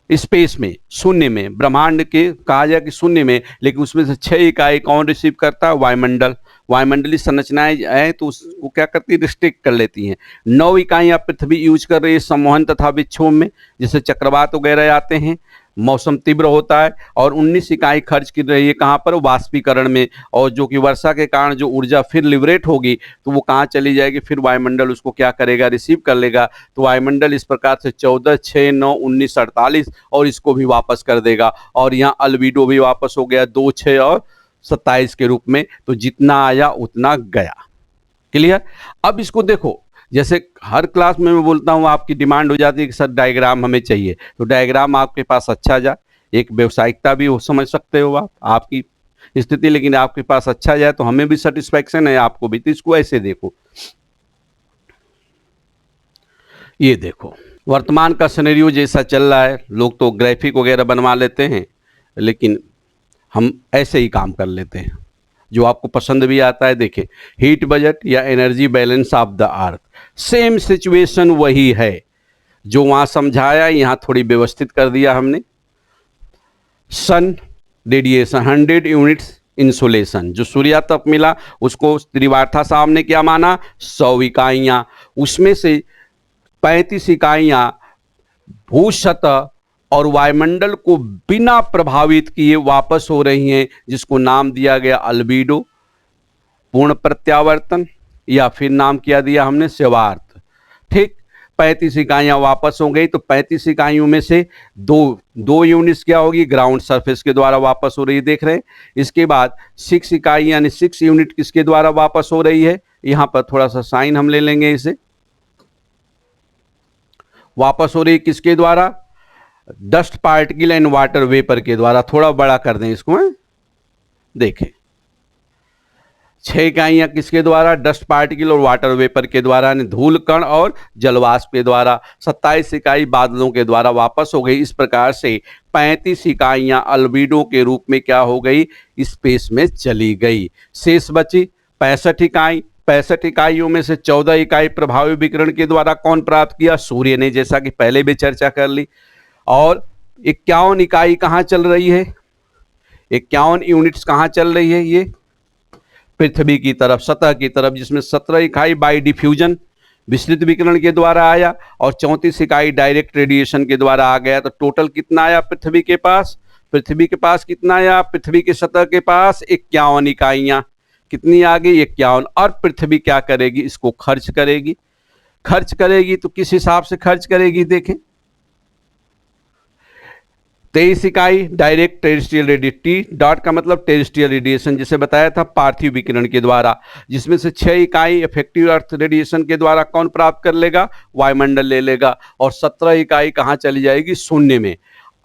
स्पेस में, शून्य में, ब्रह्मांड के कहा जाए कि शून्य में, लेकिन उसमें से 6 इकाई कौन रिसीव करता है, वायुमंडल। वायुमंडलीय संरचनाएं हैं तो उसको क्या करती है, रिस्ट्रिक्ट कर लेती हैं। 9 इकाइयां पृथ्वी यूज कर रही है सम्मोहन तथा विक्षोभ में, जैसे चक्रवात वगैरह आते हैं, मौसम तीव्र होता है, और 19 इकाई खर्च कर रही है कहाँ पर, वाष्पीकरण में, और जो कि वर्षा के कारण जो ऊर्जा फिर लिबरेट होगी तो वो कहाँ चली जाएगी, फिर वायुमंडल उसको क्या करेगा, रिसीव कर लेगा। तो वायुमंडल इस प्रकार से 14, 6, 9, 19, 48 और इसको भी वापस कर देगा, और यहाँ अल्बिडो भी वापस हो गया 2, 6 और 27 के रूप में। तो जितना आया उतना गया। क्लियर? अब इसको देखो, जैसे हर क्लास में मैं बोलता हूँ, आपकी डिमांड हो जाती है कि सर डायग्राम हमें चाहिए, तो डायग्राम आपके पास अच्छा जाए, एक व्यावसायिकता भी हो, समझ सकते हो आप, आपकी स्थिति, लेकिन आपके पास अच्छा जाए तो हमें भी सेटिस्फैक्शन है, आपको भी। तो इसको ऐसे देखो, ये देखो वर्तमान का सिनेरियो जैसा चल रहा है, लोग तो ग्राफिक वगैरह बनवा लेते हैं, लेकिन हम ऐसे ही काम कर लेते हैं जो आपको पसंद भी आता है। देखें, हीट बजट या energy balance of the earth, same situation वही है जो वहाँ समझाया, यहाँ थोड़ी व्यवस्थित कर दिया हमने। सन रेडिएशन 100 यूनिट्स इंसुलेशन, जो सूर्यातप मिला उसको त्रिवार्था साहब ने क्या माना, 100 इकाइयाँ, उसमें से 35 इकाइयाँ भू सतह और वायुमंडल को बिना प्रभावित किए वापस हो रही हैं, जिसको नाम दिया गया अल्बिडो, पूर्ण प्रत्यावर्तन, या फिर नाम क्या दिया हमने, सेवार्थ। ठीक, 35 इकाइयां वापस हो गई, तो 35 इकाइयों में से दो यूनिट्स क्या होगी, ग्राउंड सरफेस के द्वारा वापस हो रही है, देख रहे हैं। इसके बाद 6 इकाई यानी 6 यूनिट किसके द्वारा वापस हो रही है, यहाँ पर थोड़ा सा साइन हम ले लेंगे, इसे वापस हो रही किसके द्वारा, dust particle and water vapour के द्वारा। थोड़ा बड़ा कर दें इसको, देखें 6 इकाइयां किसके द्वारा, डस्ट पार्टिकल और वाटर वेपर के द्वारा, यानी धूल कण और जलवाष्प के द्वारा। 27 इकाई बादलों के द्वारा वापस हो गई। इस प्रकार से 35 इकाइयां अल्बीडो के रूप में क्या हो गई, स्पेस में चली गई। शेष बची 65 इकाई। 65 इकाइयों में से 14 इकाई प्रभावी विकिरण के द्वारा कौन प्राप्त किया, सूर्य ने, जैसा कि पहले भी चर्चा कर ली। और 51 इकाई कहाँ चल रही है, 51 यूनिट्स कहाँ चल रही है, ये पृथ्वी की तरफ, सतह की तरफ, जिसमें 17 इकाई बाई डिफ्यूजन विस्तृत विकिरण के द्वारा आया और 34 इकाई डायरेक्ट रेडिएशन के द्वारा आ गया। तो टोटल कितना आया पृथ्वी के पास, पृथ्वी के पास कितना आया, पृथ्वी की सतह के पास 51 इकाइयां। कितनी आ गई, 51। और पृथ्वी क्या करेगी, इसको खर्च करेगी। खर्च करेगी तो किस हिसाब से खर्च करेगी, देखें 23 इकाई direct terrestrial radiation, T dot का मतलब टेरेस्ट्रियल रेडिएशन, जिसे बताया था पार्थिव विकिरण के द्वारा, जिसमें से 6 इकाई इफेक्टिव अर्थ रेडिएशन के द्वारा कौन प्राप्त कर लेगा, वायुमंडल ले लेगा। और 17 इकाई कहाँ चली जाएगी, शून्य में।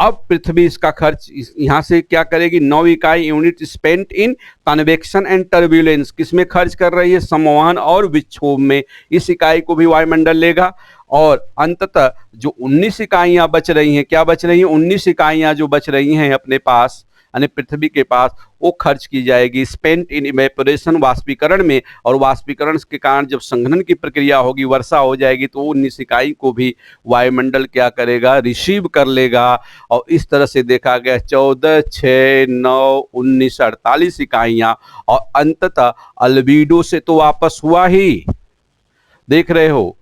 अब पृथ्वी इसका खर्च यहां से क्या करेगी, 9 इकाई unit spent in convection and turbulence, किसमें खर्च कर रही है, संवहन और विक्षोभ में। इस इकाई को भी वायुमंडल लेगा। और अंततः जो 19 इकाइयां बच रही हैं, क्या बच रही हैं, 19 इकाइयां जो बच रही हैं अपने पास, यानी पृथ्वी के पास, वो खर्च की जाएगी स्पेंट इन इवेपोरेशन, वाष्पीकरण में। और वाष्पीकरण के कारण जब संघनन की प्रक्रिया होगी, वर्षा हो जाएगी, तो 19 इकाई को भी वायुमंडल क्या करेगा, रिसीव कर लेगा। और इस तरह से देखा गया 14, 6, 9, 19, 48 इकाइयां। और अंततः अल्बीडो से तो वापस हुआ ही, देख रहे हो,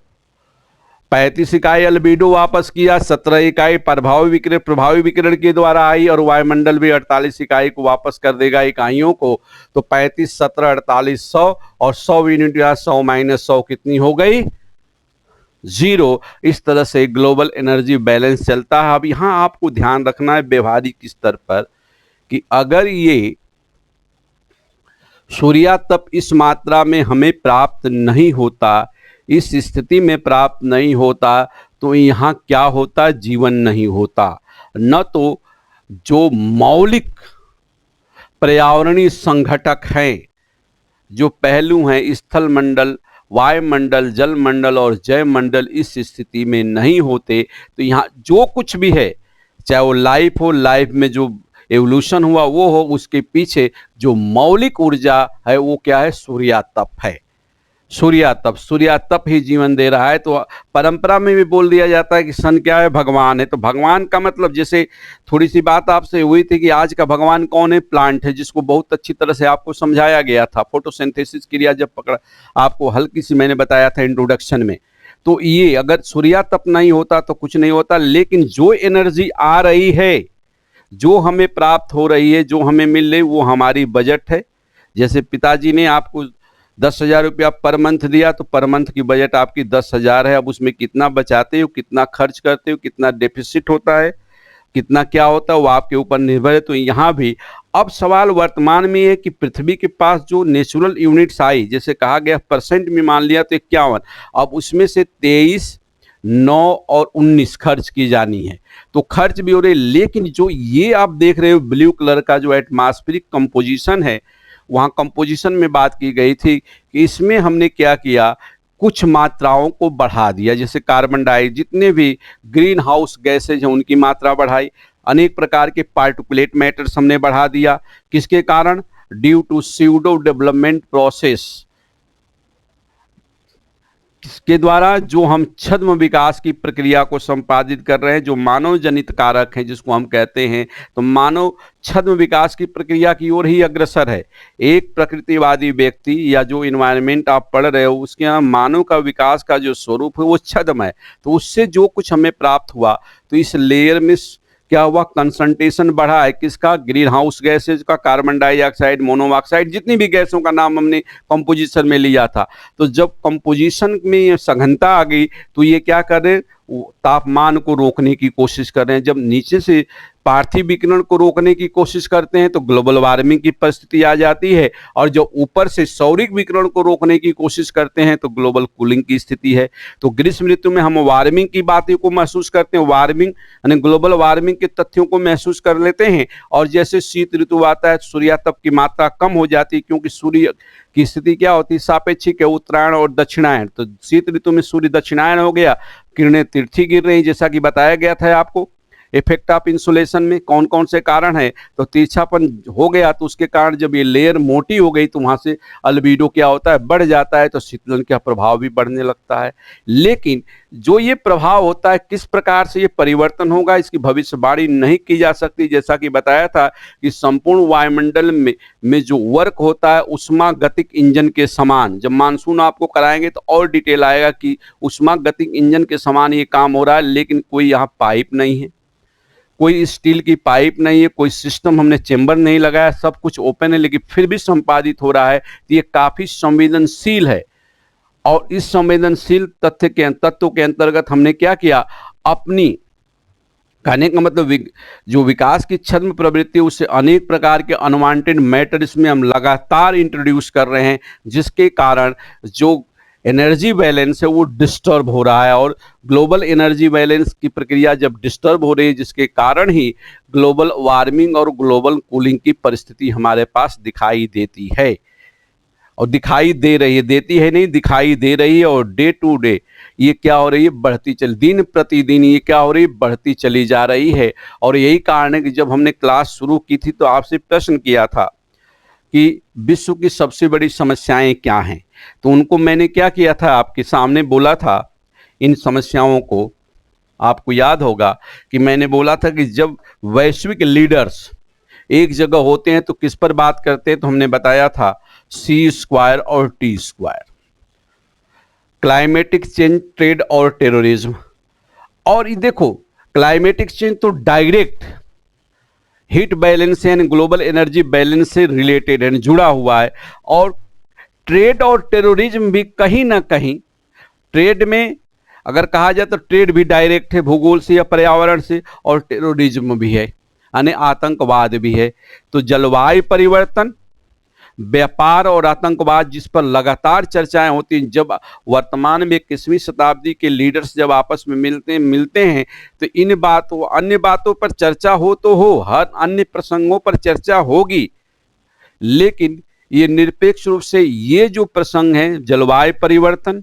35 इकाई अल्बीडो वापस किया, 17 इकाई प्रभावी विकिरण के द्वारा आई, और वायुमंडल भी 48 इकाई को वापस कर देगा इकाइयों को। तो 35, 17, 48, 100, और 100 यूनिट या 100 माइनस 100 कितनी हो गई, 0। इस तरह से ग्लोबल एनर्जी बैलेंस चलता है। अब यहां आपको ध्यान रखना है व्यवहारिक स्तर पर कि अगर ये सूर्यातप इस मात्रा में हमें प्राप्त नहीं होता, इस स्थिति में प्राप्त नहीं होता, तो यहाँ क्या होता, जीवन नहीं होता। न तो जो मौलिक पर्यावरणीय संघटक हैं, जो पहलू हैं, स्थल मंडल, वायुमंडल, जल मंडल और जैव मंडल, इस स्थिति में नहीं होते, तो यहाँ जो कुछ भी है, चाहे वो लाइफ हो, लाइफ में जो एवोल्यूशन हुआ वो हो, उसके पीछे जो मौलिक ऊर्जा है वो क्या है, सूर्यातप है। सूर्यातप ही जीवन दे रहा है। तो परंपरा में भी बोल दिया जाता है कि सन क्या है, भगवान है। तो भगवान का मतलब, जैसे थोड़ी सी बात आपसे हुई थी कि आज का भगवान कौन है, प्लांट है, जिसको बहुत अच्छी तरह से आपको समझाया गया था। फोटोसिंथेसिस क्रिया जब पकड़ा, आपको हल्की सी मैंने बताया था इंट्रोडक्शन में। तो ये अगर सूर्यातप नहीं होता तो कुछ नहीं होता। लेकिन जो एनर्जी आ रही है, जो हमें प्राप्त हो रही है, जो हमें मिल रही, वो हमारी बजट है। जैसे पिताजी ने आपको 10,000 रुपया पर मंथ दिया, तो पर मंथ की बजट आपकी 10,000 है। अब उसमें कितना बचाते हो, कितना खर्च करते हो, कितना डेफिसिट होता है, कितना क्या होता है, वो आपके ऊपर निर्भर है। तो यहाँ भी अब सवाल वर्तमान में है कि पृथ्वी के पास जो नेचुरल यूनिट्स आई, जैसे कहा गया परसेंट में मान लिया तो 51, अब उसमें से 23, 9 और 19 खर्च की जानी है। तो खर्च भी हो रही, लेकिन जो ये आप देख रहे हो ब्लू कलर का जो एटमॉस्फेरिक कंपोजिशन है, वहाँ कंपोजिशन में बात की गई थी कि इसमें हमने क्या किया, कुछ मात्राओं को बढ़ा दिया। जैसे कार्बन डाइऑक्साइड, जितने भी ग्रीन हाउस गैसेज हैं उनकी मात्रा बढ़ाई, अनेक प्रकार के पार्टिकुलेट मैटर्स हमने बढ़ा दिया। किसके कारण, due to pseudo development process के द्वारा, जो हम छद्म विकास की प्रक्रिया को संपादित कर रहे हैं, जो मानव जनित कारक हैं जिसको हम कहते हैं। तो मानव छद्म विकास की प्रक्रिया की ओर ही अग्रसर है। एक प्रकृतिवादी व्यक्ति या जो इन्वायरमेंट आप पढ़ रहे हो, उसके यहाँ मानव का विकास का जो स्वरूप है वो छद्म है। तो उससे जो कुछ हमें प्राप्त हुआ, तो इस लेयर में क्या हुआ, कंसंट्रेशन बढ़ा है। किसका, ग्रीन हाउस गैसेज का, कार्बन डाइऑक्साइड, मोनोऑक्साइड, जितनी भी गैसों का नाम हमने कंपोजिशन में लिया था। तो जब कंपोजिशन में सघनता आ गई, तो ये क्या कर रहे हैं, तापमान को रोकने की कोशिश कर रहे हैं। जब नीचे से पार्थिव विकिरण को रोकने की कोशिश करते हैं तो ग्लोबल वार्मिंग की परिस्थिति आ जाती है, और जो ऊपर से सौरिक विकिरण को रोकने की कोशिश करते हैं तो ग्लोबल कूलिंग की स्थिति है। तो ग्रीष्म ऋतु में हम वार्मिंग की बातों को महसूस करते हैं, वार्मिंग यानी ग्लोबल वार्मिंग के तथ्यों को महसूस कर लेते हैं, और जैसे शीत ऋतु आता है सूर्यातप की मात्रा कम हो जाती है, क्योंकि सूर्य की स्थिति क्या होती है, सापेक्षिक है, उत्तरायण और दक्षिणायन। तो शीत ऋतु में सूर्य दक्षिणायन हो गया, किरणें तिरछी गिर रही, जैसा कि बताया गया था आपको। इफेक्ट ऑफ इंसुलेशन में कौन कौन से कारण है, तो तिरछापन हो गया, तो उसके कारण जब ये लेयर मोटी हो गई तो वहां से अल्बीडो क्या होता है, बढ़ जाता है, तो शीतलन का प्रभाव भी बढ़ने लगता है। लेकिन जो ये प्रभाव होता है, किस प्रकार से ये परिवर्तन होगा, इसकी भविष्यवाणी नहीं की जा सकती। जैसा कि बताया था कि संपूर्ण वायुमंडल में जो वर्क होता है उष्मागतिक इंजन के समान, जब मानसून आपको कराएंगे तो और डिटेल आएगा कि उष्मागतिक इंजन के समान ये काम हो रहा है। लेकिन कोई यहाँ पाइप नहीं है, कोई स्टील की पाइप नहीं है, कोई सिस्टम हमने चेंबर नहीं लगाया, सब कुछ ओपन है, लेकिन फिर भी संपादित हो रहा है। तो ये काफी संवेदनशील है, और इस संवेदनशील तत्व के अंतर्गत हमने क्या किया, अपनी कहने का मतलब जो विकास की छद्म प्रवृत्ति, उससे अनेक प्रकार के अनवांटेड मैटर इसमें हम लगातार इंट्रोड्यूस कर रहे हैं, जिसके कारण जो एनर्जी बैलेंस है वो डिस्टर्ब हो रहा है। और ग्लोबल एनर्जी बैलेंस की प्रक्रिया जब डिस्टर्ब हो रही है, जिसके कारण ही ग्लोबल वार्मिंग और ग्लोबल कूलिंग की परिस्थिति हमारे पास दिखाई देती है, और दिखाई दे रही है, देती है नहीं, दिखाई दे रही है। और डे टू डे ये क्या हो रही है, बढ़ती चल, दिन प्रतिदिन ये क्या हो रही है, बढ़ती चली जा रही है। और यही कारण है कि जब हमने क्लास शुरू की थी तो आपसे प्रश्न किया था कि विश्व की सबसे बड़ी समस्याएं क्या हैं, तो उनको मैंने क्या किया था, आपके सामने बोला था। इन समस्याओं को आपको याद होगा कि मैंने बोला था कि जब वैश्विक लीडर्स एक जगह होते हैं तो किस पर बात करते हैं, तो हमने बताया था C² और T², क्लाइमेटिक चेंज, ट्रेड और टेररिज्म। और ये देखो, क्लाइमेटिक चेंज तो डायरेक्ट हीट बैलेंस यानी ग्लोबल एनर्जी बैलेंस से रिलेटेड है, जुड़ा हुआ है। और ट्रेड और टेररिज्म भी कहीं ना कहीं, ट्रेड में अगर कहा जाए तो ट्रेड भी डायरेक्ट है भूगोल से या पर्यावरण से, और टेररिज्म भी है यानी आतंकवाद भी है। तो जलवायु परिवर्तन, व्यापार और आतंकवाद, जिस पर लगातार चर्चाएं होती हैं, जब वर्तमान में 21वीं शताब्दी के लीडर्स जब आपस में मिलते हैं तो इन बातों, अन्य बातों पर चर्चा हो तो हो, हर अन्य प्रसंगों पर चर्चा होगी, लेकिन ये निरपेक्ष रूप से ये जो प्रसंग है जलवायु परिवर्तन,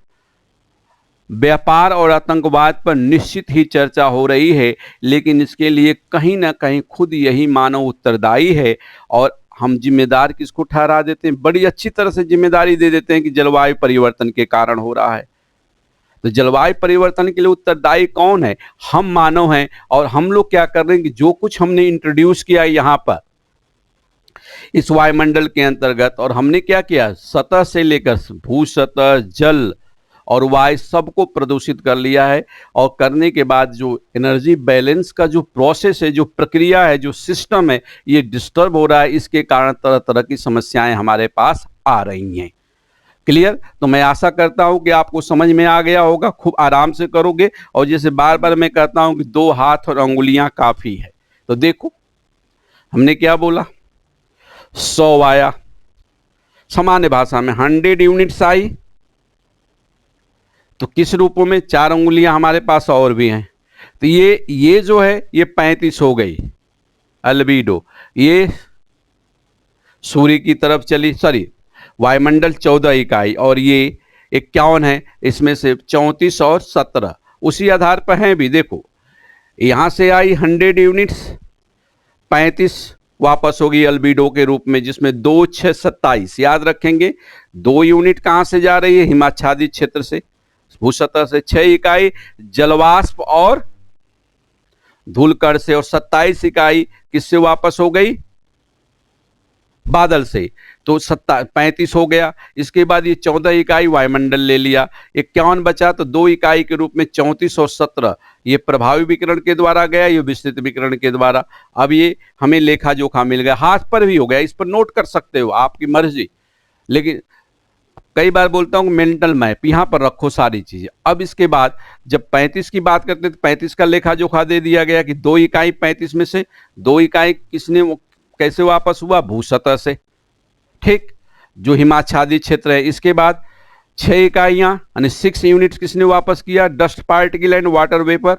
व्यापार और आतंकवाद पर निश्चित ही चर्चा हो रही है। लेकिन इसके लिए कहीं ना कहीं खुद यही मानव उत्तरदायी है, और हम जिम्मेदार किसको ठहरा देते हैं, बड़ी अच्छी तरह से जिम्मेदारी दे देते हैं कि जलवायु परिवर्तन के कारण हो रहा है। तो जलवायु परिवर्तन के लिए उत्तरदायी कौन है, हम मानव हैं। और हम लोग क्या कर रहे हैं कि जो कुछ हमने इंट्रोड्यूस किया यहाँ पर इस वायुमंडल के अंतर्गत, और हमने क्या किया, सतह से लेकर भू सतह, जल और वायु सबको प्रदूषित कर लिया है। और करने के बाद जो एनर्जी बैलेंस का जो प्रोसेस है, जो प्रक्रिया है, जो सिस्टम है, ये डिस्टर्ब हो रहा है। इसके कारण तरह तरह की समस्याएं हमारे पास आ रही हैं। क्लियर? तो मैं आशा करता हूं कि आपको समझ में आ गया होगा, खूब आराम से करोगे। और जैसे बार बार मैं कहता हूं कि 2 हाथ और अंगुलियां काफी है। तो देखो हमने क्या बोला, 100 आया, सामान्य भाषा में 100 यूनिट्स आई, तो किस रूपों में, 4 उंगलियां हमारे पास और भी हैं। तो ये जो है ये 35 हो गई अल्बीडो, ये सूर्य की तरफ चली, सॉरी वायुमंडल 14 इकाई, और ये 51 है, इसमें से 34 और 17 उसी आधार पर हैं भी। देखो यहां से आई 100 यूनिट्स, 35 वापस होगी अल्बीडो के रूप में, जिसमें 2 6 27 याद रखेंगे। 2 यूनिट कहां से जा रही है, हिमाच्छादित क्षेत्र से, भूसतह से, 6 इकाई जलवाष्प और धूलकण से, और 27 इकाई किससे वापस हो गई, बादल से। तो 35 हो गया। इसके बाद ये 14 इकाई वायुमंडल ले लिया, 51 बचा, तो 2 इकाई के रूप में 34 और 17 ये प्रभावी विकिरण के द्वारा गया, ये विस्तृत विकिरण के द्वारा। अब ये हमें लेखा जोखा मिल गया, हाथ पर भी हो गया, इस पर नोट कर सकते हो, आपकी मर्जी। लेकिन कई बार बोलता हूँ मेंटल मैप यहाँ पर रखो सारी चीजें। अब इसके बाद जब 35 की बात करते हैं तो 35 का लेखा जोखा दे दिया गया कि 2 इकाई 35 में से 2 इकाई किसने कैसे वापस हुआ, भूसतह से, ठीक, जो हिमाच्छादित क्षेत्र है। इसके बाद 6 इकाइयां यानी 6 यूनिट्स किसने वापस किया, dust particle and water vapour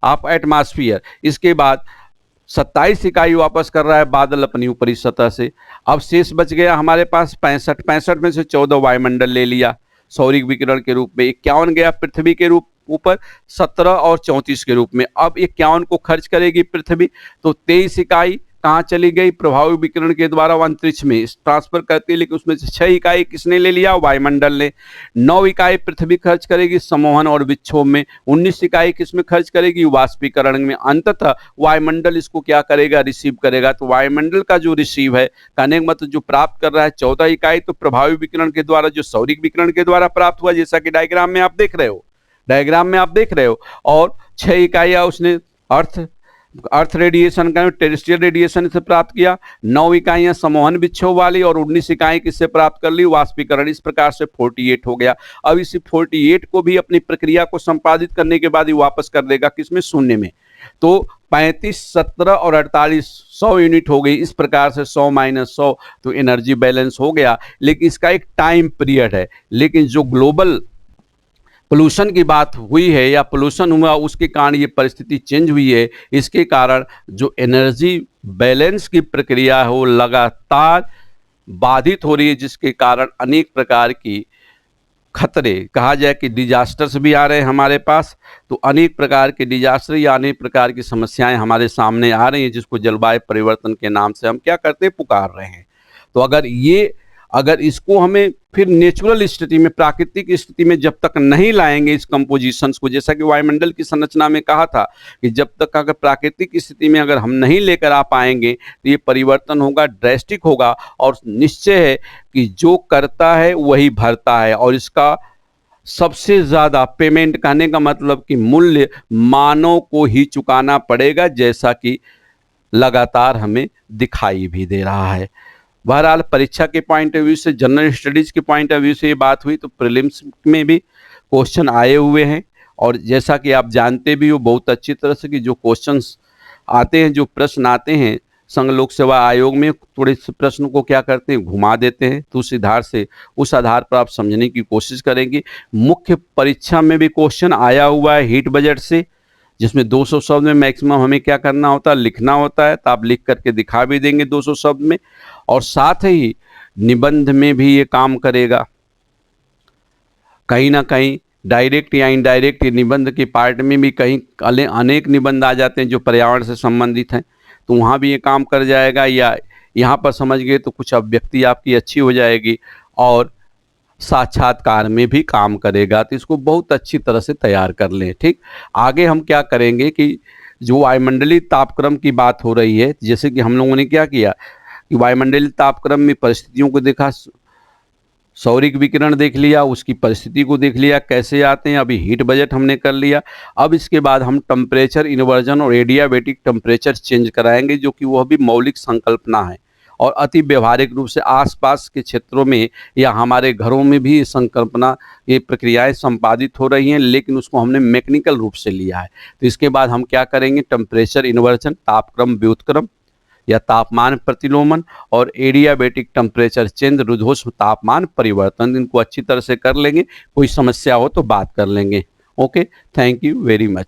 of atmosphere. इसके बाद 27 इकाई वापस कर रहा है बादल अपनी ऊपरी सतह से। अब शेष बच गया हमारे पास 65 में से 14 वायुमंडल ले लिया सौरिक विकिरण के रूप में, 51 गया पृथ्वी के रूप ऊपर, 17 और 34 के रूप में। अब 51 को खर्च करेगी पृथ्वी, तो 23 इकाई कहाँ चली गई, प्रभावी विकिरण के द्वारा अंतरिक्ष में ट्रांसफर करती है, लेकिन उसमें से 6 इकाई किसने ले लिया, वायुमंडल ने। 9 इकाई पृथ्वी खर्च करेगी सम्मोहन और विक्षोभ में, 19 इकाई किसमें खर्च करेगी, वाष्पीकरण में। अंततः वायुमंडल इसको क्या करेगा, रिसीव करेगा। तो वायुमंडल का जो रिसीव है, कहने का मतलब जो प्राप्त कर रहा है 14 इकाई, तो प्रभावी विकिरण के द्वारा जो सौरिक विकिरण के द्वारा प्राप्त हुआ, जैसा कि डायग्राम में आप देख रहे हो, और 6 इकाइयां उसने अर्थ रेडिएशन का, टेरेस्ट्रियल रेडिएशन से प्राप्त किया, 9 इकाइयां सम्मोहन विक्षोभ वाली, और 19 इकाई किससे प्राप्त कर ली, वाष्पीकरण। इस प्रकार से 48 हो गया। अब इसी 48 को भी अपनी प्रक्रिया को संपादित करने के बाद ही वापस कर देगा किसमें, शून्य में। तो 35, 17 और 48 100 यूनिट हो गई। इस प्रकार से 100 माइनस 100 तो एनर्जी बैलेंस हो गया। लेकिन इसका एक टाइम पीरियड है। लेकिन जो ग्लोबल पोल्यूशन की बात हुई है या पोल्यूशन हुआ, उसके कारण ये परिस्थिति चेंज हुई है। इसके कारण जो एनर्जी बैलेंस की प्रक्रिया है वो लगातार बाधित हो रही है, जिसके कारण अनेक प्रकार की खतरे, कहा जाए कि डिजास्टर्स भी आ रहे हैं हमारे पास। तो अनेक प्रकार के डिजास्टर या अनेक प्रकार की समस्याएं हमारे सामने आ रही हैं, जिसको जलवायु परिवर्तन के नाम से हम क्या करते हैं, पुकार रहे हैं। तो अगर इसको हमें फिर नेचुरल स्थिति में, प्राकृतिक स्थिति में जब तक नहीं लाएंगे इस कंपोजिशंस को, जैसा कि वायुमंडल की संरचना में कहा था कि जब तक अगर प्राकृतिक स्थिति में अगर हम नहीं लेकर आ पाएंगे तो ये परिवर्तन होगा, ड्रेस्टिक होगा। और निश्चय है कि जो करता है वही भरता है, और इसका सबसे ज़्यादा पेमेंट, कहने का मतलब कि मूल्य मानव को ही चुकाना पड़ेगा, जैसा कि लगातार हमें दिखाई भी दे रहा है। बहरहाल परीक्षा के पॉइंट ऑफ व्यू से, जनरल स्टडीज के पॉइंट ऑफ व्यू से ये बात हुई, तो प्रीलिम्स में भी क्वेश्चन आए हुए हैं। और जैसा कि आप जानते भी हो बहुत अच्छी तरह से कि जो क्वेश्चंस आते हैं, जो प्रश्न आते हैं संघ लोक सेवा आयोग में, थोड़े से प्रश्न को क्या करते हैं, घुमा देते हैं। तो उस आधार पर आप समझने की कोशिश करेंगे। मुख्य परीक्षा में भी क्वेश्चन आया हुआ है हीट बजट से, जिसमें 200 शब्द में मैक्सिमम हमें क्या करना होता है, लिखना होता है। तो आप लिख करके दिखा भी देंगे 200 शब्द में। और साथ ही निबंध में भी ये काम करेगा, कहीं ना कहीं डायरेक्ट या इनडायरेक्ट। निबंध के पार्ट में भी कहीं अनेक निबंध आ जाते हैं जो पर्यावरण से संबंधित हैं, तो वहाँ भी ये काम कर जाएगा। या यहाँ पर समझ गए तो कुछ अभिव्यक्ति आपकी अच्छी हो जाएगी, और साक्षात्कार में भी काम करेगा। तो इसको बहुत अच्छी तरह से तैयार कर लें। ठीक, आगे हम क्या करेंगे कि जो वायुमंडलीय तापक्रम की बात हो रही है, जैसे कि हम लोगों ने क्या किया कि वायुमंडलीय तापक्रम में परिस्थितियों को देखा, सौरिक विकिरण देख लिया, उसकी परिस्थिति को देख लिया कैसे आते हैं। अभी हीट बजट हमने कर लिया। अब इसके बाद हम टेम्परेचर इन्वर्जन और एडियाबेटिक टेम्परेचर चेंज कराएंगे, जो कि वह भी मौलिक संकल्पना है और अति व्यवहारिक रूप से आसपास के क्षेत्रों में या हमारे घरों में भी संकल्पना, ये प्रक्रियाएं संपादित हो रही हैं, लेकिन उसको हमने मैकेनिकल रूप से लिया है। तो इसके बाद हम क्या करेंगे, टेम्परेचर इन्वर्जन, तापक्रम व्युत्क्रम या तापमान प्रतिलोमन, और एडियाबेटिक टेम्परेचर चेंज, रुद्धोष्म तापमान परिवर्तन, इनको अच्छी तरह से कर लेंगे। कोई समस्या हो तो बात कर लेंगे। Okay, thank you very much.